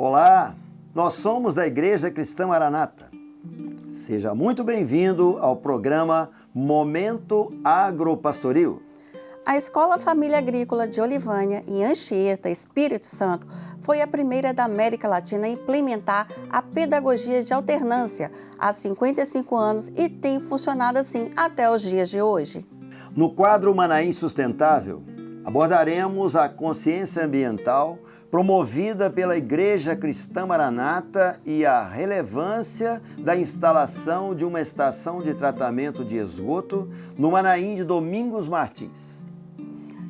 Olá, nós somos da Igreja Cristã Maranata. Seja muito bem-vindo ao programa Momento Agropastoril. A Escola Família Agrícola de Olivânia, em Anchieta, Espírito Santo, foi a primeira da América Latina a implementar a pedagogia de alternância há 55 anos e tem funcionado assim até os dias de hoje. No quadro Manaim Sustentável, abordaremos a consciência ambiental promovida pela Igreja Cristã Maranata e a relevância da instalação de uma estação de tratamento de esgoto no Manaim de Domingos Martins.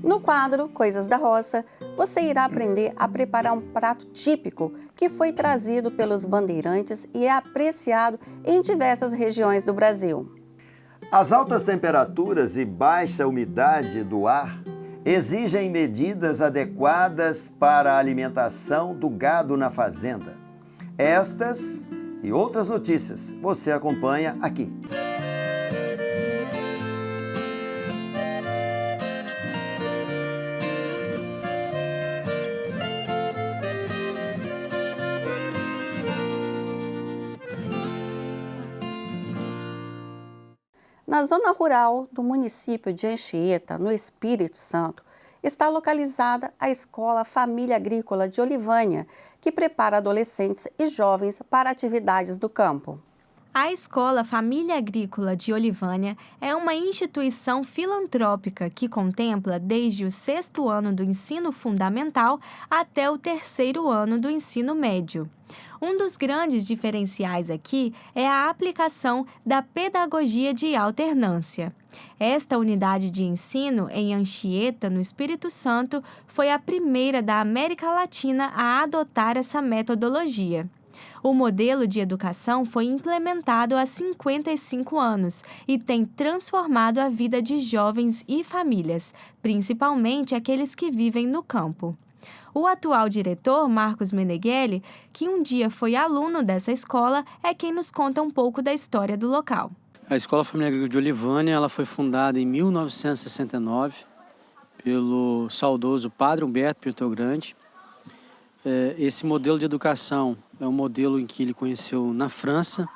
No quadro Coisas da Roça, você irá aprender a preparar um prato típico que foi trazido pelos bandeirantes e é apreciado em diversas regiões do Brasil. As altas temperaturas e baixa umidade do ar exigem medidas adequadas para a alimentação do gado na fazenda. Estas e outras notícias você acompanha aqui. Na zona rural do município de Anchieta, no Espírito Santo, está localizada a Escola Família Agrícola de Olivânia, que prepara adolescentes e jovens para atividades do campo. A Escola Família Agrícola de Olivânia é uma instituição filantrópica que contempla desde o 6º ano do ensino fundamental até o 3º ano do ensino médio. Um dos grandes diferenciais aqui é a aplicação da pedagogia de alternância. Esta unidade de ensino em Anchieta, no Espírito Santo, foi a primeira da América Latina a adotar essa metodologia. O modelo de educação foi implementado há 55 anos e tem transformado a vida de jovens e famílias, principalmente aqueles que vivem no campo. O atual diretor, Marcos Meneghelli, que um dia foi aluno dessa escola, é quem nos conta um pouco da história do local. A Escola Família Agrícola de Olivânia ela foi fundada em 1969 pelo saudoso Padre Humberto Pertogrande. Esse modelo de educação é um modelo em que ele conheceu na França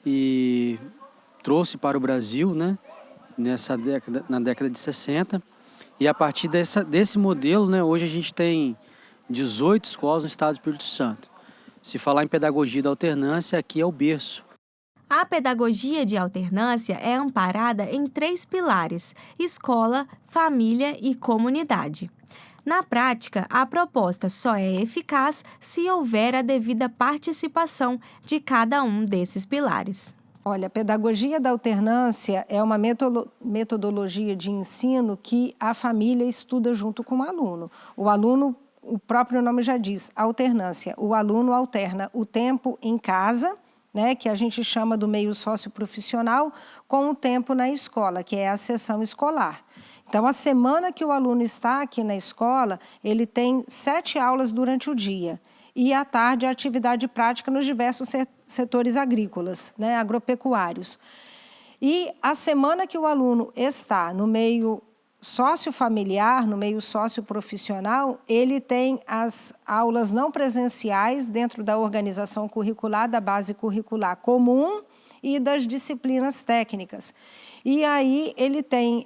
e trouxe para o Brasil, na década de 60. E a partir desse modelo, hoje a gente tem 18 escolas no estado do Espírito Santo. Se falar em pedagogia da alternância, aqui é o berço. A pedagogia de alternância é amparada em 3 pilares: escola, família e comunidade. Na prática, a proposta só é eficaz se houver a devida participação de cada um desses pilares. Olha, a pedagogia da alternância é uma metodologia de ensino que a família estuda junto com o aluno. O aluno, o próprio nome já diz, alternância. O aluno alterna o tempo em casa, que a gente chama do meio socioprofissional, com o tempo na escola, que é a sessão escolar. Então, a semana que o aluno está aqui na escola, ele tem 7 aulas durante o dia. E à tarde a atividade prática nos diversos setores agrícolas, agropecuários. E a semana que o aluno está no meio sociofamiliar, no meio socioprofissional, ele tem as aulas não presenciais dentro da organização curricular, da base curricular comum e das disciplinas técnicas. E aí ele tem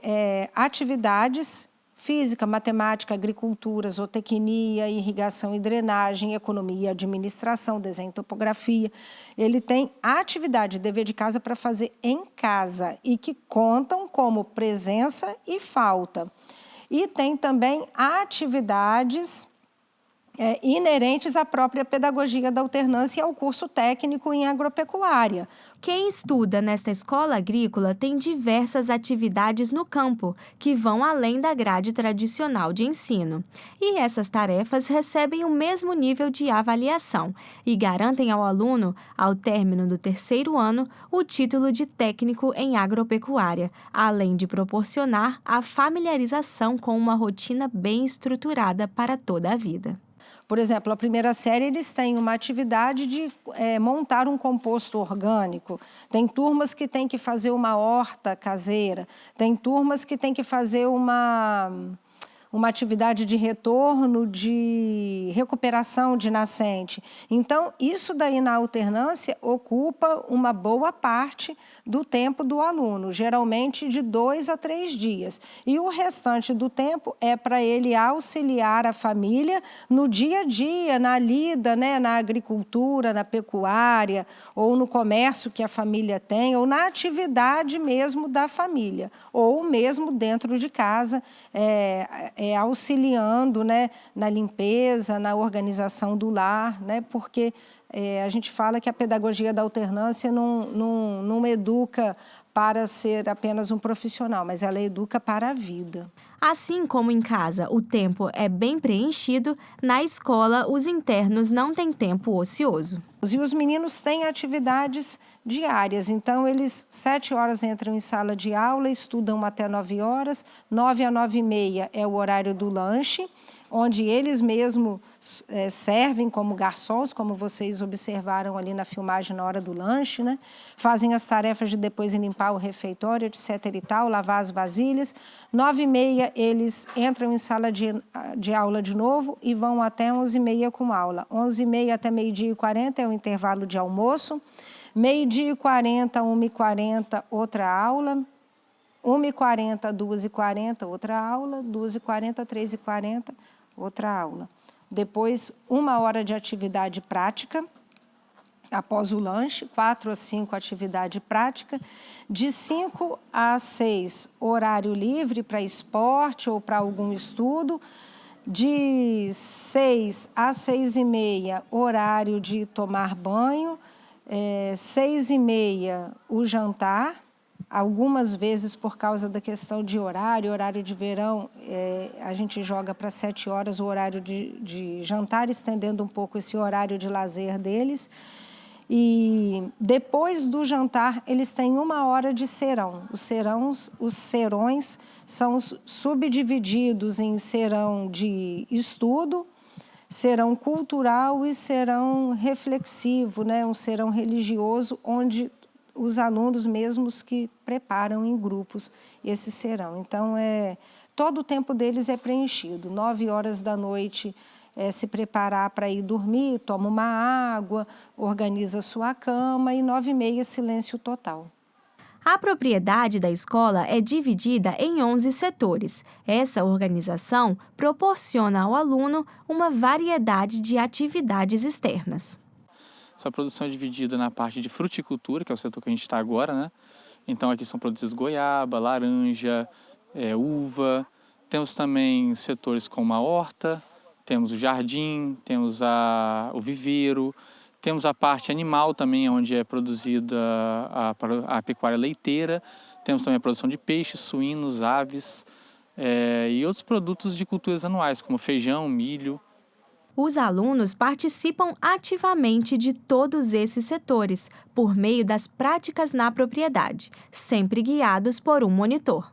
atividades física, matemática, agricultura, zootecnia, irrigação e drenagem, economia, administração, desenho e topografia. Ele tem atividade, dever de casa para fazer em casa e que contam como presença e falta. E tem também atividades inerentes à própria pedagogia da alternância e ao curso técnico em agropecuária. Quem estuda nesta escola agrícola tem diversas atividades no campo, que vão além da grade tradicional de ensino. E essas tarefas recebem o mesmo nível de avaliação e garantem ao aluno, ao término do 3º ano, o título de técnico em agropecuária, além de proporcionar a familiarização com uma rotina bem estruturada para toda a vida. Por exemplo, a primeira série, eles têm uma atividade de montar um composto orgânico. Tem turmas que têm que fazer uma horta caseira. Tem turmas que têm que fazer uma atividade de retorno, de recuperação de nascente. Então, isso daí na alternância ocupa uma boa parte do tempo do aluno, geralmente de 2 a 3 dias. E o restante do tempo é para ele auxiliar a família no dia a dia, na lida, né, na agricultura, na pecuária, ou no comércio que a família tem, ou na atividade mesmo da família, ou mesmo dentro de casa, auxiliando, né, na limpeza, na organização do lar, né, porque a gente fala que a pedagogia da alternância não educa para ser apenas um profissional, mas ela educa para a vida. Assim como em casa o tempo é bem preenchido, na escola os internos não têm tempo ocioso. E os meninos têm atividades diárias, então eles 7 horas entram em sala de aula, estudam até 9 horas, 9 a 9h30 é o horário do lanche, onde eles mesmos servem como garçons, como vocês observaram ali na filmagem na hora do lanche, né? Fazem as tarefas de depois limpar o refeitório, etc. e tal, lavar as vasilhas. 9h30 eles entram em sala de aula de novo e vão até 11h30 com aula. 11h30 até 12h40 é o intervalo de almoço. 12h40, 1h40, outra aula. 1h40, 2h40, outra aula. 2h40, 3h40, outra aula. Depois, 1 hora de atividade prática, após o lanche, 4 a 5 atividade prática, de 5 a 6 horário livre para esporte ou para algum estudo, de 6 a 6h30 horário de tomar banho, 6h30 o jantar. Algumas vezes, por causa da questão de horário de verão, a gente joga para 7 horas o horário de jantar, estendendo um pouco esse horário de lazer deles. E depois do jantar, eles têm 1 hora de serão. Os serões são subdivididos em serão de estudo, serão cultural e serão reflexivo, né? Um serão religioso, onde os alunos mesmos que preparam em grupos esse serão. Então, todo o tempo deles é preenchido. 9 horas da noite se preparar para ir dormir, toma uma água, organiza sua cama e 9h30 silêncio total. A propriedade da escola é dividida em 11 setores. Essa organização proporciona ao aluno uma variedade de atividades externas. Essa produção é dividida na parte de fruticultura, que é o setor que a gente está agora, né? Então aqui são produzidos goiaba, laranja, uva. Temos também setores como a horta, temos o jardim, temos o viveiro, temos a parte animal também, onde é produzida a pecuária leiteira. Temos também a produção de peixes, suínos, aves e outros produtos de culturas anuais, como feijão, milho. Os alunos participam ativamente de todos esses setores, por meio das práticas na propriedade, sempre guiados por um monitor.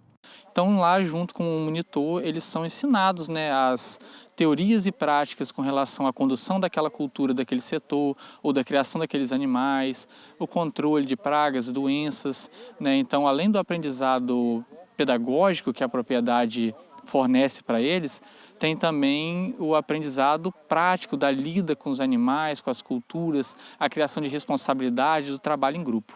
Então, lá, junto com o monitor, eles são ensinados, né, as teorias e práticas com relação à condução daquela cultura, daquele setor, ou da criação daqueles animais, o controle de pragas, doenças, né? Então, além do aprendizado pedagógico que a propriedade fornece para eles, tem também o aprendizado prático da lida com os animais, com as culturas, a criação de responsabilidade do trabalho em grupo.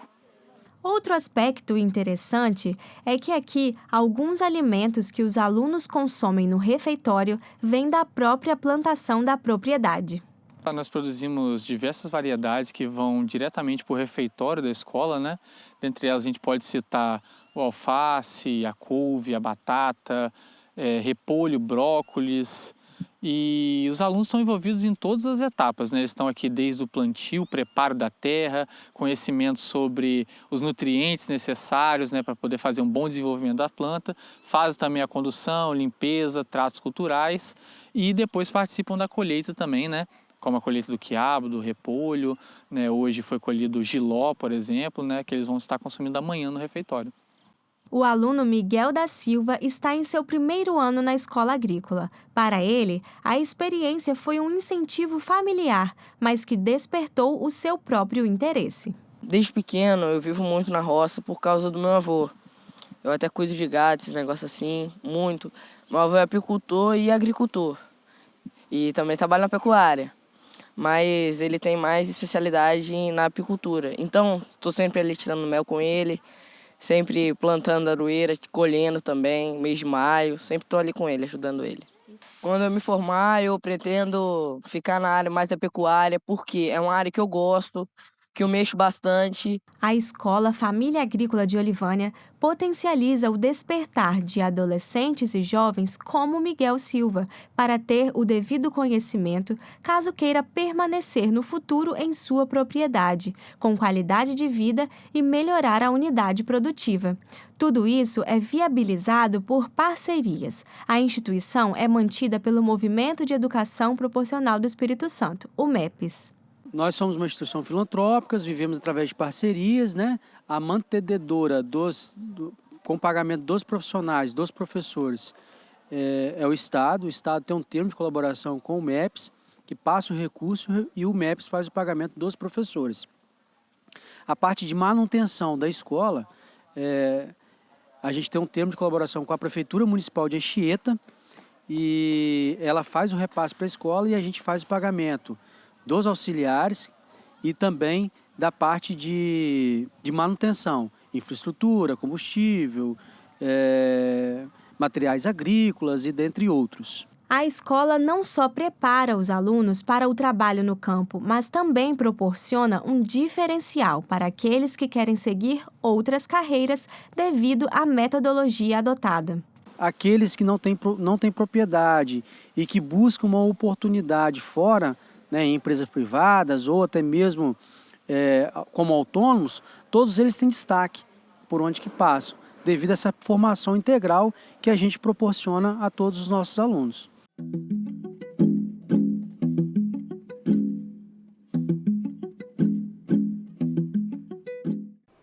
Outro aspecto interessante é que aqui alguns alimentos que os alunos consomem no refeitório vêm da própria plantação da propriedade. Nós produzimos diversas variedades que vão diretamente para o refeitório da escola, né? Dentre elas a gente pode citar o alface, a couve, a batata, repolho, brócolis, e os alunos estão envolvidos em todas as etapas, né? Eles estão aqui desde o plantio, o preparo da terra, conhecimento sobre os nutrientes necessários, né, para poder fazer um bom desenvolvimento da planta, fazem também a condução, limpeza, tratos culturais e depois participam da colheita também, né? Como a colheita do quiabo, do repolho, né? Hoje foi colhido o jiló, por exemplo, né, que eles vão estar consumindo amanhã no refeitório. O aluno Miguel da Silva está em seu 1º ano na escola agrícola. Para ele, a experiência foi um incentivo familiar, mas que despertou o seu próprio interesse. Desde pequeno, eu vivo muito na roça por causa do meu avô. Eu até cuido de gatos, esses negócios assim, muito. Meu avô é apicultor e agricultor. E também trabalha na pecuária. Mas ele tem mais especialidade na apicultura. Então, estou sempre ali tirando mel com ele, sempre plantando aroeira, colhendo também, mês de maio. Sempre estou ali com ele, ajudando ele. Quando eu me formar, eu pretendo ficar na área mais da pecuária, porque é uma área que eu gosto, que eu mexo bastante. A escola Família Agrícola de Olivânia potencializa o despertar de adolescentes e jovens como Miguel Silva para ter o devido conhecimento caso queira permanecer no futuro em sua propriedade, com qualidade de vida e melhorar a unidade produtiva. Tudo isso é viabilizado por parcerias. A instituição é mantida pelo Movimento de Educação Proporcional do Espírito Santo, o MEPES. Nós somos uma instituição filantrópica, vivemos através de parcerias, né? A mantenedora com pagamento dos profissionais, dos professores, é o Estado. O Estado tem um termo de colaboração com o MEPES, que passa o recurso e o MEPES faz o pagamento dos professores. A parte de manutenção da escola, a gente tem um termo de colaboração com a Prefeitura Municipal de Anchieta e ela faz o repasse para a escola e a gente faz o pagamento dos auxiliares e também da parte de manutenção, infraestrutura, combustível, materiais agrícolas e dentre outros. A escola não só prepara os alunos para o trabalho no campo, mas também proporciona um diferencial para aqueles que querem seguir outras carreiras devido à metodologia adotada. Aqueles que não têm propriedade e que buscam uma oportunidade fora, né, em empresas privadas ou até mesmo como autônomos, todos eles têm destaque por onde que passam, devido a essa formação integral que a gente proporciona a todos os nossos alunos.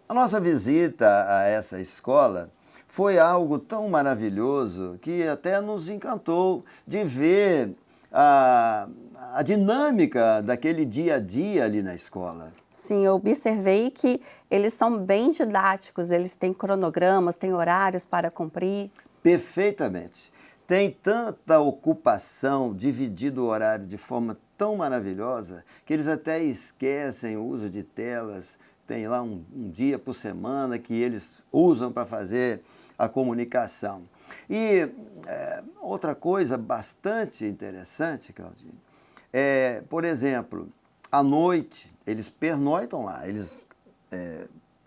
A nossa visita a essa escola foi algo tão maravilhoso que até nos encantou de ver a dinâmica daquele dia a dia ali na escola. Sim, eu observei que eles são bem didáticos, eles têm cronogramas, têm horários para cumprir. Perfeitamente. Tem tanta ocupação, dividido o horário de forma tão maravilhosa, que eles até esquecem o uso de telas. Tem lá um dia por semana que eles usam para fazer a comunicação. E outra coisa bastante interessante, Claudinho, por exemplo, à noite, eles pernoitam lá, eles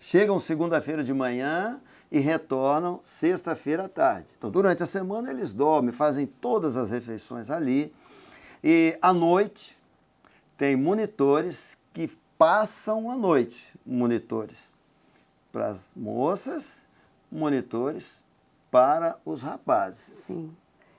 chegam segunda-feira de manhã e retornam sexta-feira à tarde. Então, durante a semana, eles dormem, fazem todas as refeições ali. E à noite, tem monitores que passam a noite, monitores para as moças, monitores para os rapazes. Sim.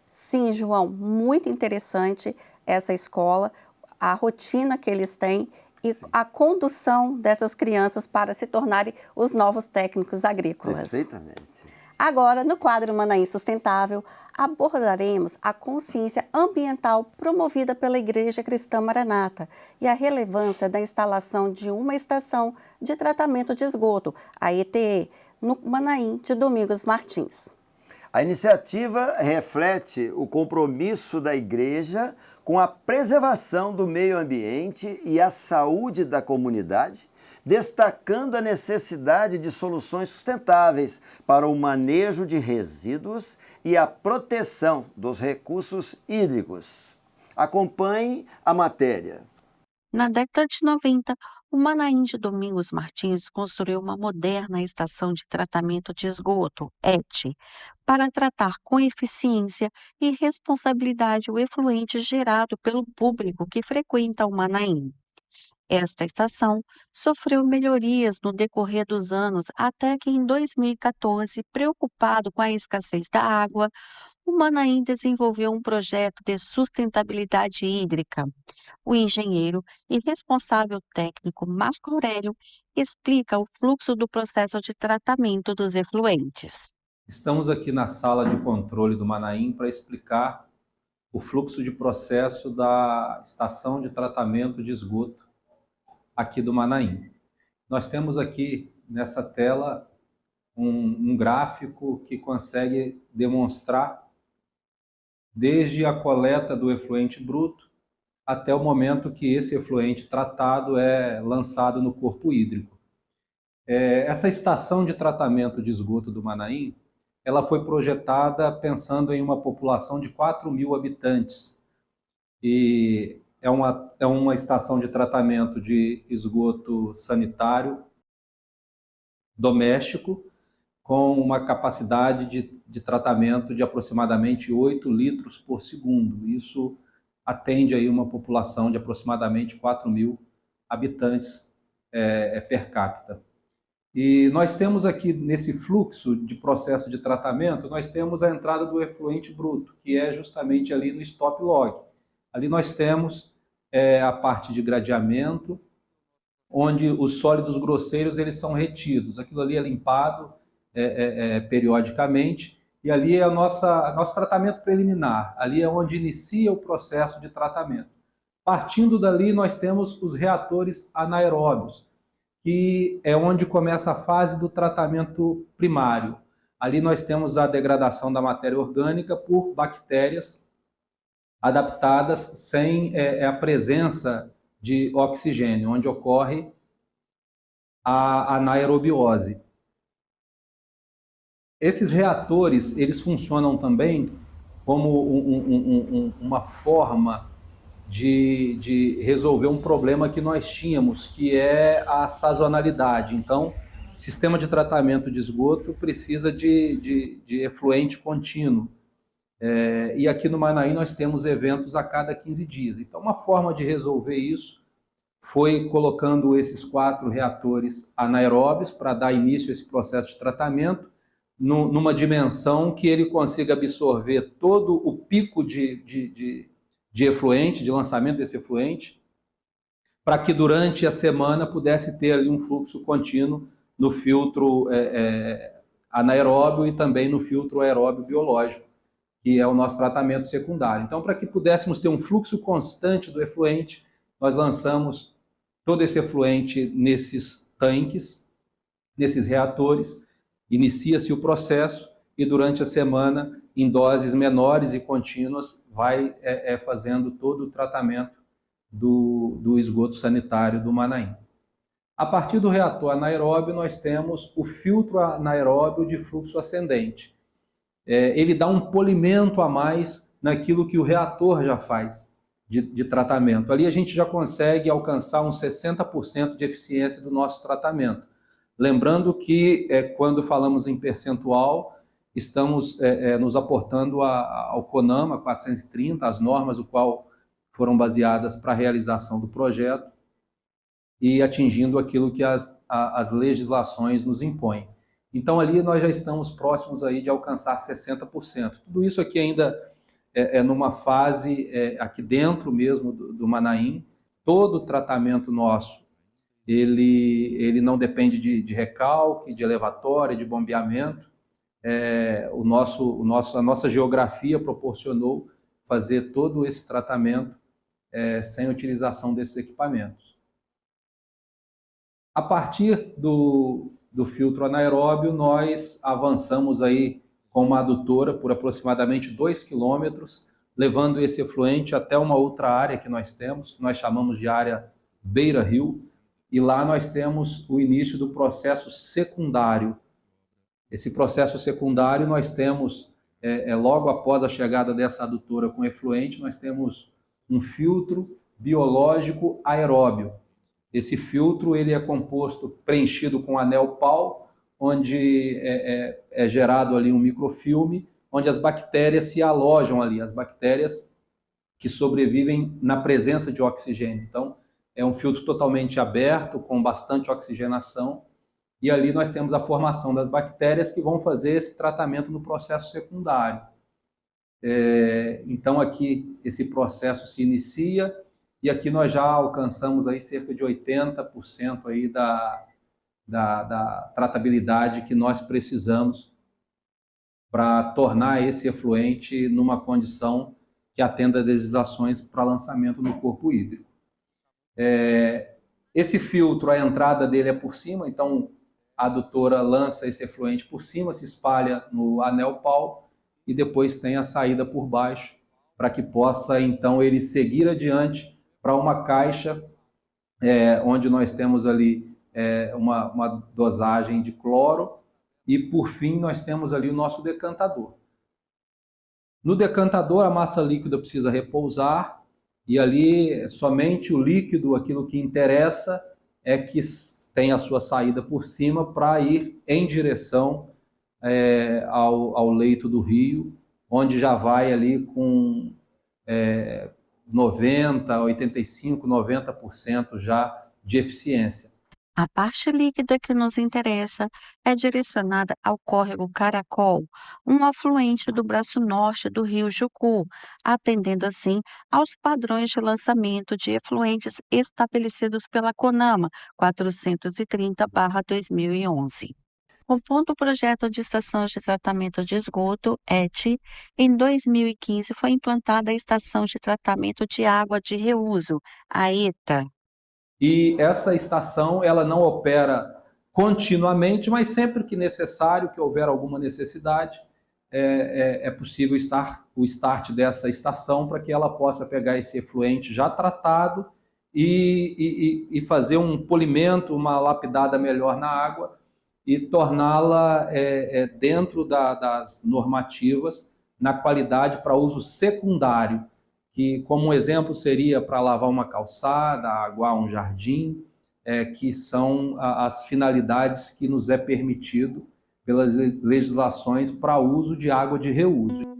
Sim, João, muito interessante essa escola, a rotina que eles têm e Sim. a condução dessas crianças para se tornarem os novos técnicos agrícolas. Perfeitamente. Agora, no quadro Manaim Sustentável, abordaremos a consciência ambiental promovida pela Igreja Cristã Maranata e a relevância da instalação de uma estação de tratamento de esgoto, a ETE, no Manaim de Domingos Martins. A iniciativa reflete o compromisso da Igreja com a preservação do meio ambiente e a saúde da comunidade, destacando a necessidade de soluções sustentáveis para o manejo de resíduos e a proteção dos recursos hídricos. Acompanhe a matéria. Na década de 90, o Manaim de Domingos Martins construiu uma moderna estação de tratamento de esgoto, ET, para tratar com eficiência e responsabilidade o efluente gerado pelo público que frequenta o Manaim. Esta estação sofreu melhorias no decorrer dos anos até que em 2014, preocupado com a escassez da água, o Manaim desenvolveu um projeto de sustentabilidade hídrica. O engenheiro e responsável técnico Marco Aurélio explica o fluxo do processo de tratamento dos efluentes. Estamos aqui na sala de controle do Manaim para explicar o fluxo de processo da estação de tratamento de esgoto aqui do Manaim. Nós temos aqui nessa tela um gráfico que consegue demonstrar desde a coleta do efluente bruto até o momento que esse efluente tratado é lançado no corpo hídrico. Essa estação de tratamento de esgoto do Manaim, ela foi projetada pensando em uma população de 4.000 habitantes. E é uma estação de tratamento de esgoto sanitário doméstico com uma capacidade de tratamento de aproximadamente 8 litros por segundo. Isso atende aí uma população de aproximadamente 4.000 habitantes per capita. E nós temos aqui, nesse fluxo de processo de tratamento, nós temos a entrada do efluente bruto, que é justamente ali no stop log. Ali nós temos a parte de gradeamento, onde os sólidos grosseiros eles são retidos. Aquilo ali é limpado periodicamente, e ali é nosso tratamento preliminar. Ali é onde inicia o processo de tratamento. Partindo dali, nós temos os reatores anaeróbios, que é onde começa a fase do tratamento primário. Ali nós temos a degradação da matéria orgânica por bactérias adaptadas sem a presença de oxigênio, onde ocorre a anaerobiose. Esses reatores, eles funcionam também como uma forma de resolver um problema que nós tínhamos, que é a sazonalidade. Então, o sistema de tratamento de esgoto precisa de efluente contínuo. E aqui no Manaim nós temos eventos a cada 15 dias. Então, uma forma de resolver isso foi colocando esses 4 reatores anaeróbios para dar início a esse processo de tratamento, numa dimensão que ele consiga absorver todo o pico de efluente, de lançamento desse efluente, para que durante a semana pudesse ter ali um fluxo contínuo no filtro anaeróbio e também no filtro aeróbio biológico, que é o nosso tratamento secundário. Então, para que pudéssemos ter um fluxo constante do efluente, nós lançamos todo esse efluente nesses tanques, nesses reatores, inicia-se o processo e durante a semana, em doses menores e contínuas, vai fazendo todo o tratamento do esgoto sanitário do Manaim. A partir do reator anaeróbio, nós temos o filtro anaeróbio de fluxo ascendente. Ele dá um polimento a mais naquilo que o reator já faz de tratamento. Ali a gente já consegue alcançar uns 60% de eficiência do nosso tratamento. Lembrando que, quando falamos em percentual, estamos nos aportando ao CONAMA 430, as normas o qual foram baseadas para a realização do projeto e atingindo aquilo que as legislações nos impõem. Então, ali nós já estamos próximos aí de alcançar 60%. Tudo isso aqui ainda numa fase, aqui dentro mesmo do Manaim. Todo o tratamento nosso, ele não depende de recalque, de elevatória, de bombeamento. A nossa geografia proporcionou fazer todo esse tratamento sem utilização desses equipamentos. A partir do filtro anaeróbio, nós avançamos aí com uma adutora por aproximadamente 2 quilômetros, levando esse efluente até uma outra área que nós temos, que nós chamamos de área beira-rio, e lá nós temos o início do processo secundário. Esse processo secundário nós temos, logo após a chegada dessa adutora com efluente, nós temos um filtro biológico aeróbio. Esse filtro ele é composto, preenchido com anel PAL, onde é gerado ali um microfilme, onde as bactérias se alojam ali, as bactérias que sobrevivem na presença de oxigênio. Então, é um filtro totalmente aberto, com bastante oxigenação, e ali nós temos a formação das bactérias que vão fazer esse tratamento no processo secundário. Então, aqui esse processo se inicia, e aqui nós já alcançamos aí cerca de 80% aí da tratabilidade que nós precisamos para tornar esse efluente numa condição que atenda às legislações para lançamento no corpo hídrico. Esse filtro, a entrada dele é por cima, então a adutora lança esse efluente por cima, se espalha no anel PAL e depois tem a saída por baixo, para que possa, então, ele seguir adiante para uma caixa onde nós temos ali uma dosagem de cloro e, por fim, nós temos ali o nosso decantador. No decantador, a massa líquida precisa repousar e ali somente o líquido, aquilo que interessa, é que tem a sua saída por cima para ir em direção ao leito do rio, onde já vai ali com 90, 85, 90% já de eficiência. A parte líquida que nos interessa é direcionada ao córrego Caracol, um afluente do braço norte do rio Jucu, atendendo assim aos padrões de lançamento de efluentes estabelecidos pela CONAMA 430/2011. Compondo o projeto de estação de tratamento de esgoto, ET, em 2015 foi implantada a Estação de Tratamento de Água de Reuso, a ETA. E essa estação ela não opera continuamente, mas sempre que necessário, que houver alguma necessidade, é possível o start dessa estação para que ela possa pegar esse efluente já tratado e fazer um polimento, uma lapidada melhor na água e torná-la dentro das normativas na qualidade para uso secundário, que como um exemplo seria para lavar uma calçada, aguar um jardim, que são as finalidades que nos é permitido pelas legislações para uso de água de reuso.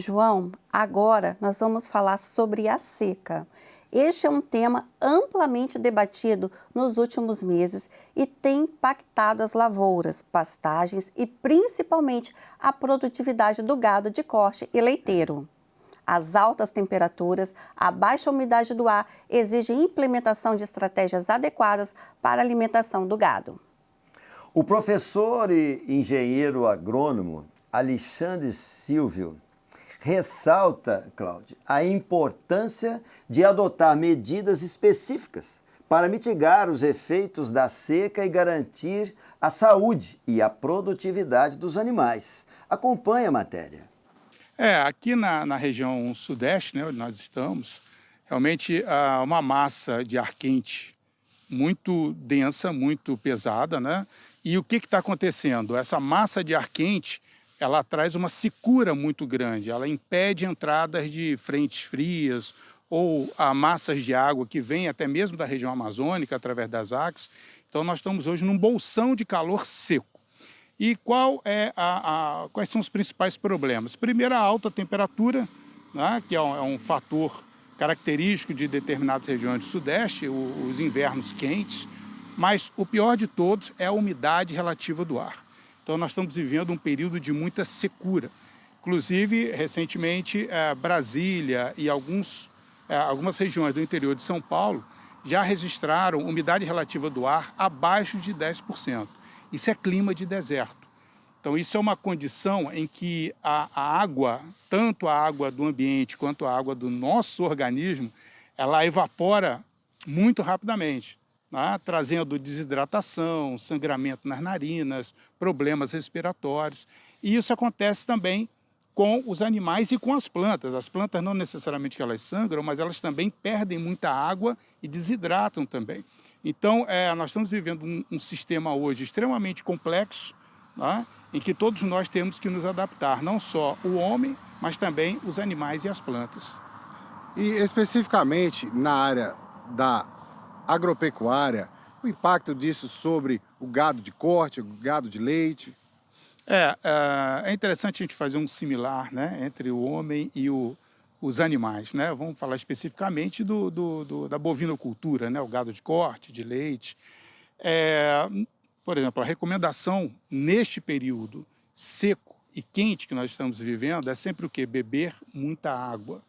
João, agora nós vamos falar sobre a seca. Este é um tema amplamente debatido nos últimos meses e tem impactado as lavouras, pastagens e principalmente a produtividade do gado de corte e leiteiro. As altas temperaturas, a baixa umidade do ar exigem implementação de estratégias adequadas para a alimentação do gado. O professor e engenheiro agrônomo Alexandre Silvio ressalta, Cláudia, a importância de adotar medidas específicas para mitigar os efeitos da seca e garantir a saúde e a produtividade dos animais. Acompanhe a matéria. Aqui na região sudeste, né, onde nós estamos, realmente há uma massa de ar quente muito densa, muito pesada, né? E o que está acontecendo? Essa massa de ar quente, ela traz uma secura muito grande, ela impede entradas de frentes frias ou massas de água que vêm até mesmo da região amazônica através das ACs. Então nós estamos hoje num bolsão de calor seco. E quais são os principais problemas? Primeiro, a alta temperatura, né, que é um fator característico de determinadas regiões do sudeste, os invernos quentes, mas o pior de todos é a umidade relativa do ar. Então, nós estamos vivendo um período de muita secura. Inclusive, recentemente, Brasília e algumas regiões do interior de São Paulo já registraram umidade relativa do ar abaixo de 10%. Isso é clima de deserto. Então, isso é uma condição em que a água, tanto a água do ambiente quanto a água do nosso organismo, ela evapora muito rapidamente, né? Trazendo desidratação, sangramento nas narinas, problemas respiratórios. E isso acontece também com os animais e com as plantas. As plantas não necessariamente que elas sangram, mas elas também perdem muita água e desidratam também. Então, nós estamos vivendo um sistema hoje extremamente complexo, né? Em que todos nós temos que nos adaptar, não só o homem, mas também os animais e as plantas. E especificamente na área da agropecuária, o impacto disso sobre o gado de corte, o gado de leite? É interessante a gente fazer um similar, né, entre o homem e os animais, né? Vamos falar especificamente da bovinocultura, né, o gado de corte, de leite. Por exemplo, a recomendação neste período seco e quente que nós estamos vivendo é sempre o quê? Beber muita água.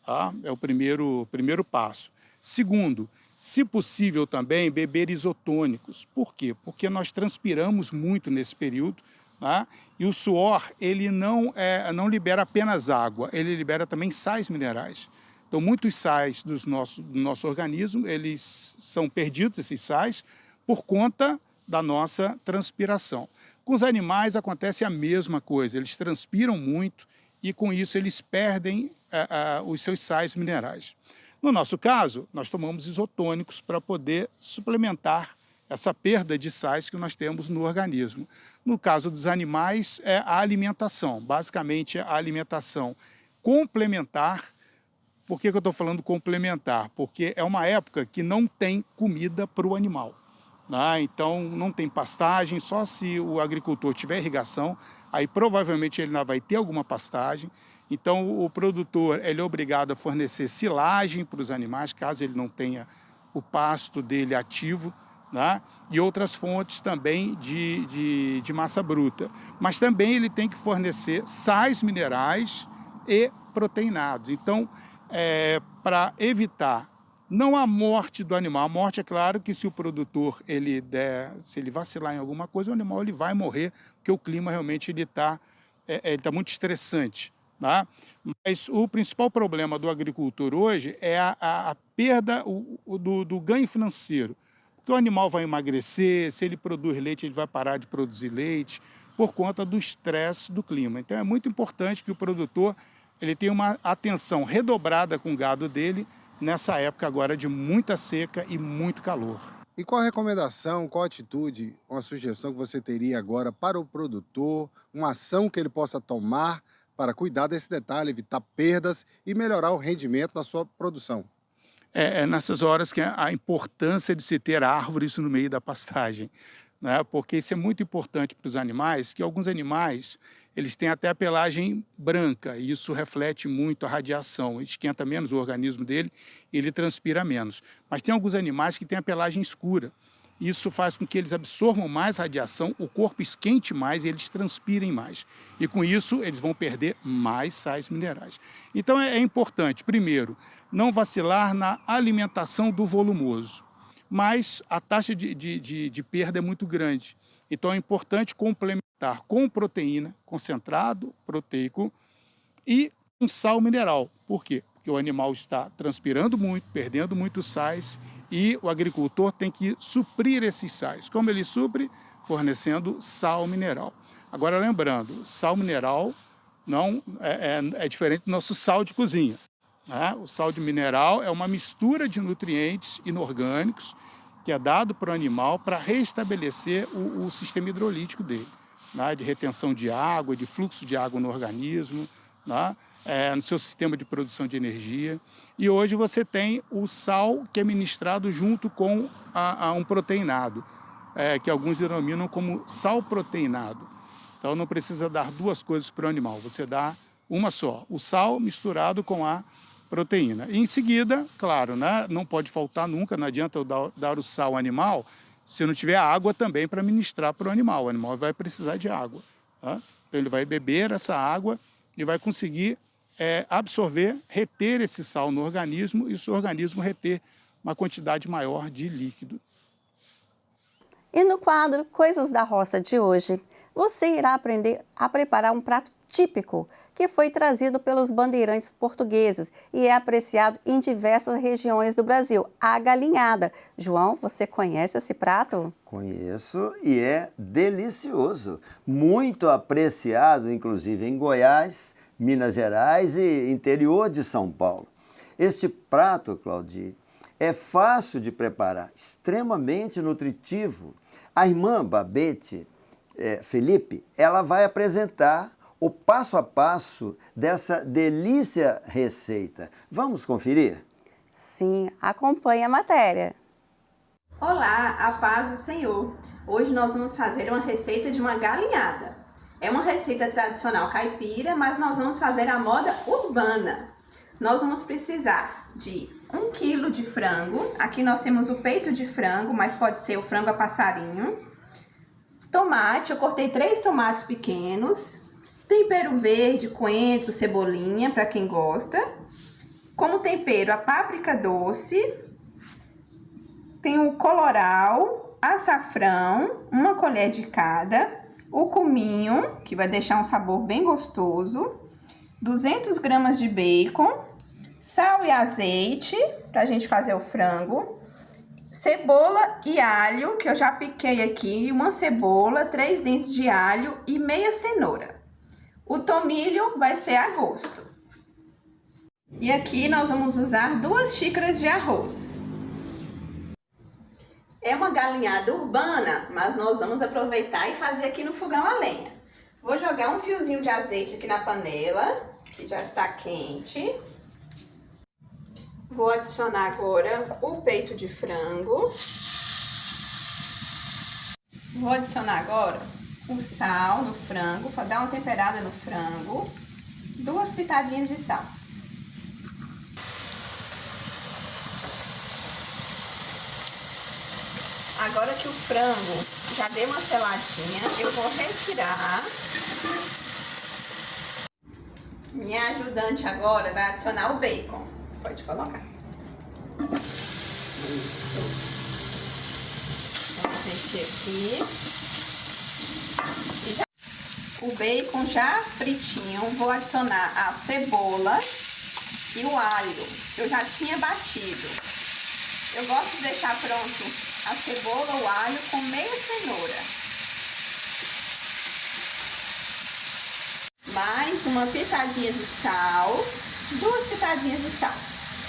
Tá? É o primeiro passo. Segundo, se possível também beber isotônicos. Por quê? Porque nós transpiramos muito nesse período, Tá? E o suor, ele não libera apenas água, ele libera também sais minerais. Então, muitos sais do nosso organismo, eles são perdidos, esses sais, por conta da nossa transpiração. Com os animais acontece a mesma coisa, eles transpiram muito e com isso eles perdem os seus sais minerais. No nosso caso, nós tomamos isotônicos para poder suplementar essa perda de sais que nós temos no organismo. No caso dos animais, é a alimentação, basicamente a alimentação complementar. Por que eu estou falando complementar? Porque é uma época que não tem comida para o animal. Né? Então, não tem pastagem, só se o agricultor tiver irrigação, aí provavelmente ele ainda vai ter alguma pastagem. Então, o produtor ele é obrigado a fornecer silagem para os animais, caso ele não tenha o pasto dele ativo, né? E outras fontes também de massa bruta. Mas também ele tem que fornecer sais minerais e proteinados. Então, para evitar não a morte do animal, a morte é claro que se o produtor se ele vacilar em alguma coisa, o animal ele vai morrer, porque o clima realmente ele tá muito estressante. Tá? Mas o principal problema do agricultor hoje é a perda do ganho financeiro. Porque o animal vai emagrecer, se ele produz leite, ele vai parar de produzir leite, por conta do estresse do clima. Então é muito importante que o produtor ele tenha uma atenção redobrada com o gado dele nessa época agora de muita seca e muito calor. E qual a recomendação, qual a atitude, uma sugestão que você teria agora para o produtor, uma ação que ele possa tomar para cuidar desse detalhe, evitar perdas e melhorar o rendimento da sua produção? É nessas horas que a importância de se ter árvores no meio da pastagem, né? Porque isso é muito importante para os animais, que alguns animais eles têm até a pelagem branca, e isso reflete muito a radiação, esquenta menos o organismo dele e ele transpira menos. Mas tem alguns animais que têm a pelagem escura, isso faz com que eles absorvam mais radiação, o corpo esquente mais e eles transpirem mais. E com isso eles vão perder mais sais minerais. Então é importante, primeiro, não vacilar na alimentação do volumoso, mas a taxa de perda é muito grande. Então é importante complementar com proteína, concentrado proteico e com sal mineral. Por quê? Porque o animal está transpirando muito, perdendo muitos sais e o agricultor tem que suprir esses sais. Como ele supre? Fornecendo sal mineral. Agora lembrando, sal mineral não é diferente do nosso sal de cozinha. Né? O sal de mineral é uma mistura de nutrientes inorgânicos que é dado para o animal para restabelecer o sistema hidrolítico dele, né? De retenção de água, de fluxo de água no organismo, né? No seu sistema de produção de energia. E hoje você tem o sal que é ministrado junto com um proteinado, que alguns denominam como sal proteinado. Então não precisa dar duas coisas para o animal, você dá uma só, o sal misturado com a proteína. E em seguida, claro, né, não pode faltar nunca, não adianta eu dar o sal ao animal se não tiver água também para ministrar para o animal vai precisar de água. Tá? Então ele vai beber essa água e vai conseguir absorver, reter esse sal no organismo e o seu organismo reter uma quantidade maior de líquido. E no quadro Coisas da Roça de hoje, você irá aprender a preparar um prato típico que foi trazido pelos bandeirantes portugueses e é apreciado em diversas regiões do Brasil, a galinhada. João, você conhece esse prato? Conheço e é delicioso. Muito apreciado, inclusive em Goiás, Minas Gerais e interior de São Paulo. Este prato, Claudir, é fácil de preparar, extremamente nutritivo. A irmã Babete Felipe, ela vai apresentar o passo a passo dessa delícia receita. Vamos conferir? Sim, acompanhe a matéria. Olá, a paz do Senhor. Hoje nós vamos fazer uma receita de uma galinhada. É uma receita tradicional caipira, mas nós vamos fazer a moda urbana. Nós vamos precisar de 1 quilo de frango. Aqui nós temos o peito de frango, mas pode ser o frango a passarinho. Tomate, eu cortei 3 tomates pequenos. Tempero verde, coentro, cebolinha, para quem gosta. Como tempero, a páprica doce. Tem o colorau, açafrão, 1 colher de cada. o cominho, que vai deixar um sabor bem gostoso, 200 gramas de bacon, sal e azeite, para a gente fazer o frango, cebola e alho, que eu já piquei aqui, uma cebola, 3 dentes de alho e meia cenoura. O tomilho vai ser a gosto. E aqui nós vamos usar 2 xícaras de arroz. É uma galinhada urbana, mas nós vamos aproveitar e fazer aqui no fogão a lenha. Vou jogar um fiozinho de azeite aqui na panela, que já está quente. Vou adicionar agora o peito de frango. Vou adicionar agora o sal no frango, para dar uma temperada no frango. 2 pitadinhas de sal. Agora que o frango já deu uma seladinha, eu vou retirar. Minha ajudante agora vai adicionar o bacon. Pode colocar. Isso. Vamos mexer aqui. O bacon já fritinho, vou adicionar a cebola e o alho. Eu já tinha batido. Eu gosto de deixar pronto a cebola, o alho com meia cenoura. Mais uma pitadinha de sal, 2 pitadinhas de sal.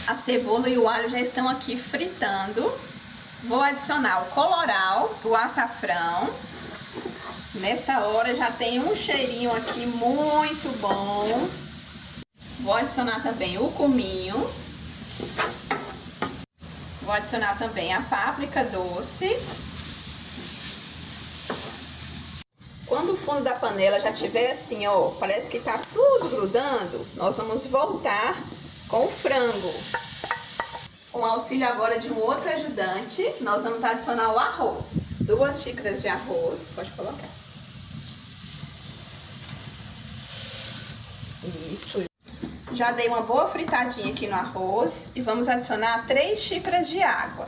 A cebola e o alho já estão aqui fritando. Vou adicionar o colorau, o açafrão. Nessa hora já tem um cheirinho aqui muito bom. Vou adicionar também o cominho. Vou adicionar também a páprica doce. Quando o fundo da panela já tiver assim, ó, parece que tá tudo grudando, nós vamos voltar com o frango. Com auxílio agora de um outro ajudante, nós vamos adicionar o arroz. 2 xícaras de arroz, pode colocar. Isso. Já dei uma boa fritadinha aqui no arroz e vamos adicionar 3 xícaras de água.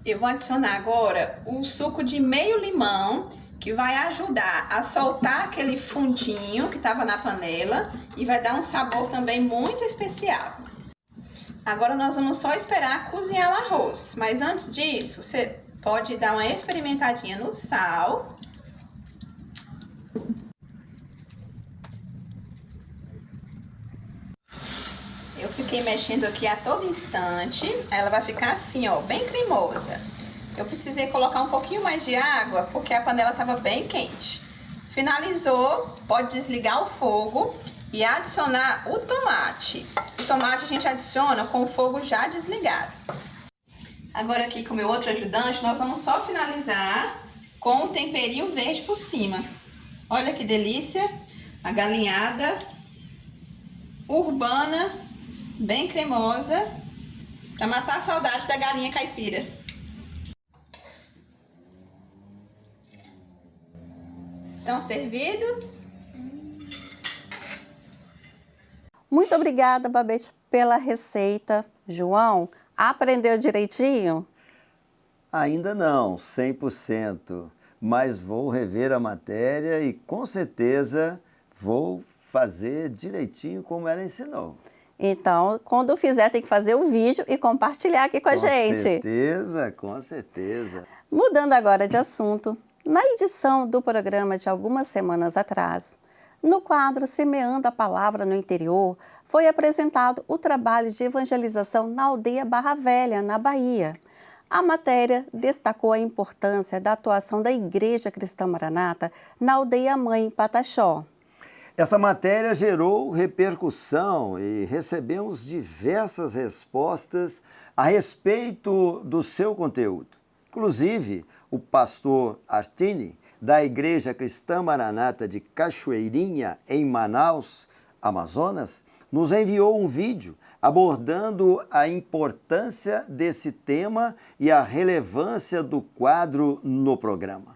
Eu vou adicionar agora o suco de meio limão, que vai ajudar a soltar aquele fundinho que estava na panela e vai dar um sabor também muito especial. Agora nós vamos só esperar cozinhar o arroz, mas antes disso, você pode dar uma experimentadinha no sal. Eu fiquei mexendo aqui a todo instante, ela vai ficar assim, ó, bem cremosa. Eu precisei colocar um pouquinho mais de água, porque a panela estava bem quente. Finalizou, pode desligar o fogo e adicionar o tomate. O tomate a gente adiciona com o fogo já desligado. Agora aqui com o meu outro ajudante, nós vamos só finalizar com o temperinho verde por cima. Olha que delícia, a galinhada urbana, bem cremosa, para matar a saudade da galinha caipira. Estão servidos? Muito obrigada, Babete, pela receita. João, aprendeu direitinho? Ainda não, 100%, mas vou rever a matéria e com certeza vou fazer direitinho como ela ensinou. Então, quando fizer, tem que fazer o vídeo e compartilhar aqui com a gente. Com certeza, com certeza. Mudando agora de assunto, na edição do programa de algumas semanas atrás, no quadro Semeando a Palavra no Interior, foi apresentado o trabalho de evangelização na aldeia Barra Velha, na Bahia. A matéria destacou a importância da atuação da Igreja Cristã Maranata na aldeia mãe Pataxó. Essa matéria gerou repercussão e recebemos diversas respostas a respeito do seu conteúdo. Inclusive, o pastor Artini, da Igreja Cristã Maranata de Cachoeirinha, em Manaus, Amazonas, nos enviou um vídeo abordando a importância desse tema e a relevância do quadro no programa.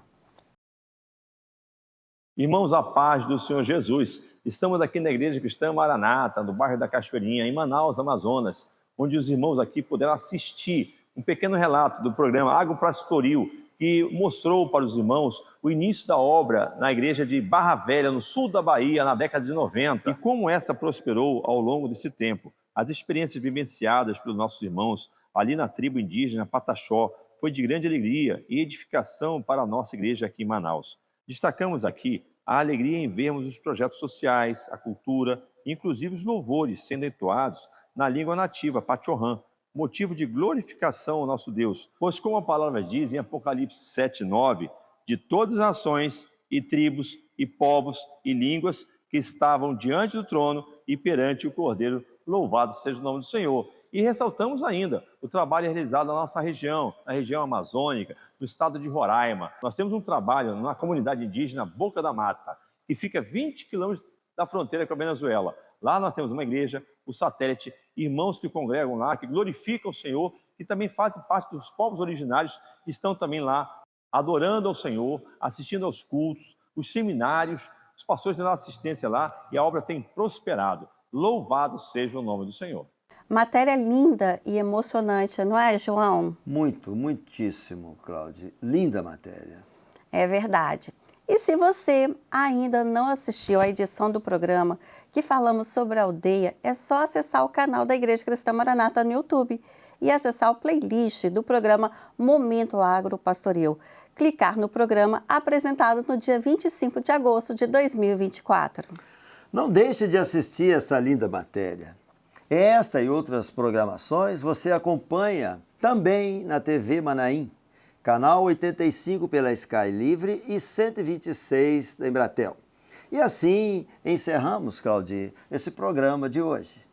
Irmãos, a paz do Senhor Jesus. Estamos aqui na Igreja Cristã Maranata, no bairro da Cachoeirinha, em Manaus, Amazonas, onde os irmãos aqui puderam assistir um pequeno relato do programa Agro Pastoril, que mostrou para os irmãos o início da obra na igreja de Barra Velha, no sul da Bahia, na década de 90, e como esta prosperou ao longo desse tempo. As experiências vivenciadas pelos nossos irmãos ali na tribo indígena Pataxó foi de grande alegria e edificação para a nossa igreja aqui em Manaus. Destacamos aqui a alegria em vermos os projetos sociais, a cultura, inclusive os louvores sendo entoados na língua nativa, Pachorrã, motivo de glorificação ao nosso Deus. Pois como a palavra diz em Apocalipse 7:9, de todas as nações e tribos e povos e línguas que estavam diante do trono e perante o Cordeiro, louvado seja o nome do Senhor. E ressaltamos ainda o trabalho realizado na nossa região, na região amazônica, no estado de Roraima. Nós temos um trabalho na comunidade indígena Boca da Mata, que fica a 20 quilômetros da fronteira com a Venezuela. Lá nós temos uma igreja, o satélite, irmãos que congregam lá, que glorificam o Senhor, que também fazem parte dos povos originários, estão também lá adorando ao Senhor, assistindo aos cultos, os seminários, os pastores dando assistência lá, e a obra tem prosperado. Louvado seja o nome do Senhor. Matéria linda e emocionante, não é, João? Muitíssimo, Cláudia. Linda matéria. É verdade. E se você ainda não assistiu à edição do programa que falamos sobre a aldeia, é só acessar o canal da Igreja Cristã Maranata no YouTube e acessar o playlist do programa Momento Agro Pastoril. Clicar no programa apresentado no dia 25 de agosto de 2024. Não deixe de assistir esta linda matéria. Esta e outras programações você acompanha também na TV Manaim, canal 85 pela Sky Livre e 126 da Embratel. E assim encerramos, Claudia, esse programa de hoje.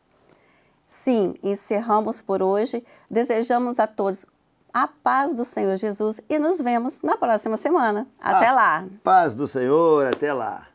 Sim, encerramos por hoje. Desejamos a todos a paz do Senhor Jesus e nos vemos na próxima semana. Até lá! Paz do Senhor, até lá!